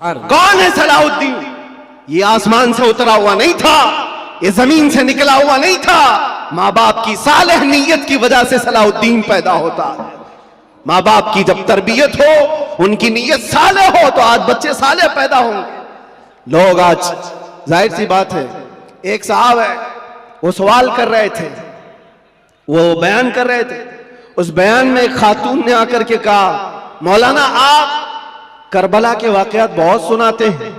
कौन है सलाहुद्दीन? ये आसमान से उतरा हुआ नहीं था, ये जमीन से निकला हुआ नहीं था। माँ बाप की सालेह नीयत की वजह से सलाहुद्दीन पैदा होता है। माँ बाप की जब तरबियत हो, उनकी नीयत साले हो, तो आज बच्चे साले पैदा होंगे। लोग आज, जाहिर सी बात है, एक साहब है, वो सवाल कर रहे थे, वो बयान कर रहे थे। उस बयान में एक खातून ने आकर के कहा, मौलाना आप करबला के वाकयात बहुत सुनाते हैं,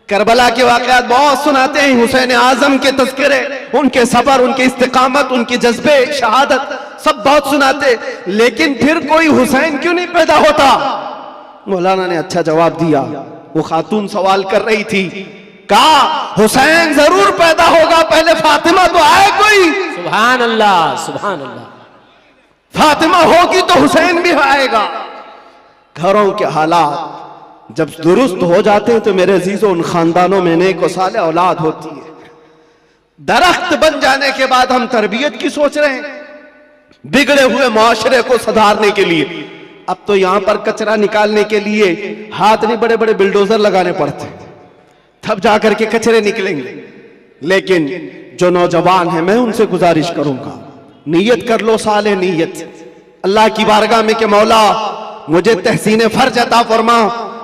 करबला के वाकयात बहुत सुनाते हैं, हुसैन आजम के तज़किरे, उनके सफर, उनके इस्तिकामत, उनके जज्बे शहादत सब बहुत सुनाते, लेकिन फिर कोई हुसैन क्यों नहीं पैदा होता? मौलाना ने अच्छा जवाब दिया। वो खातून सवाल कर रही थी, कहा हुसैन जरूर पैदा होगा, पहले फातिमा तो आए कोई। सुभान अल्लाह, सुभान अल्लाह। फातिमा होगी तो हुसैन भी आएगा। घरों के हालात जब दुरुस्त हो जाते हैं तो मेरे अजीजों, उन खानदानों में नेक व साले औलाद होती है। दरख्त बन जाने के बाद हम तरबियत की सोच रहे हैं, बिगड़े हुए माशरे को सुधारने के लिए। अब तो यहां पर कचरा निकालने के लिए हाथ नहीं, बड़े बड़े बिल्डोजर लगाने पड़ते हैं, तब जाकर के कचरे निकलेंगे। लेकिन जो नौजवान है, मैं उनसे गुजारिश करूंगा, नीयत कर लो, साले नीयत अल्लाह की बारगाह में कि मौला मुझे तहसीन फर्ज अता फरमा,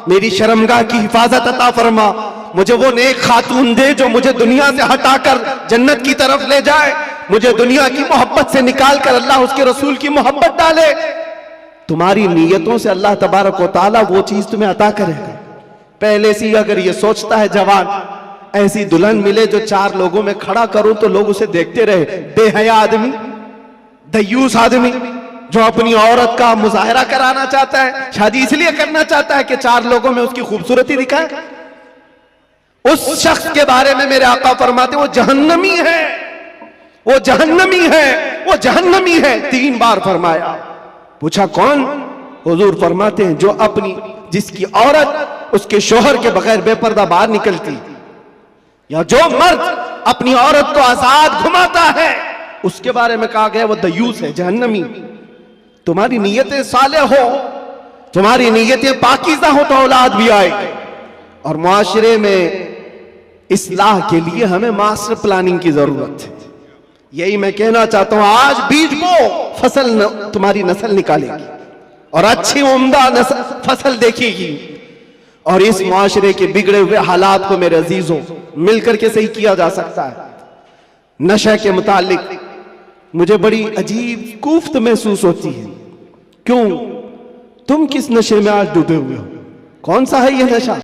मेरी शर्मगाह की हिफाजत अता फरमा, मुझे वो नेक खातून दे जो मुझे दुनिया से हटाकर जन्नत की तरफ ले जाए, मुझे दुनिया की मोहब्बत से निकाल कर अल्लाह उसके रसूल की मोहब्बत डाले। तुम्हारी नीयतों से अल्लाह तबारक व तआला वो चीज तुम्हें अता करेगा। पहले से अगर ये सोचता है जवान, ऐसी दुल्हन मिले जो चार लोगों में खड़ा करूं तो लोग उसे देखते रहे, बेहया आदमी, दयूस आदमी, जो अपनी औरत का मुजाहरा कराना चाहता है, शादी इसलिए करना चाहता है कि चार लोगों में उसकी खूबसूरती दिखाए, उस शख्स के बारे में मेरे आका फरमाते वो जहन्नमी है, वो जहन्नमी है, वो जहन्नमी है। 3 बार फरमाया। पूछा कौन? हुजूर फरमाते हैं जो अपनी, जिसकी औरत उसके शोहर के बगैर बेपर्दा बाहर निकलती, या जो मर्द अपनी औरत को आजाद घुमाता है, उसके बारे में कहा गया वो दयूस है, जहन्नमी। तुम्हारी नीयतें साले हो, तुम्हारी नीयतें पाकीज़ा हो तो औलाद भी आएगी। और मुआशरे में इस्लाह के लिए हमें मास्टर प्लानिंग की जरूरत है। यही मैं कहना चाहता हूं, आज बीज बो, फसल तुम्हारी नस्ल निकालेगी और अच्छी उम्दा फसल देखेगी। और इस मुआशरे के बिगड़े हुए हालात को मेरे अजीजों मिलकर के सही किया जा सकता है। नशे के मुतालिक मुझे बड़ी अजीब कुफ्त महसूस होती है। क्यों? तुम किस नशे में आज डूबे हुए हो? कौन सा है यह नशा?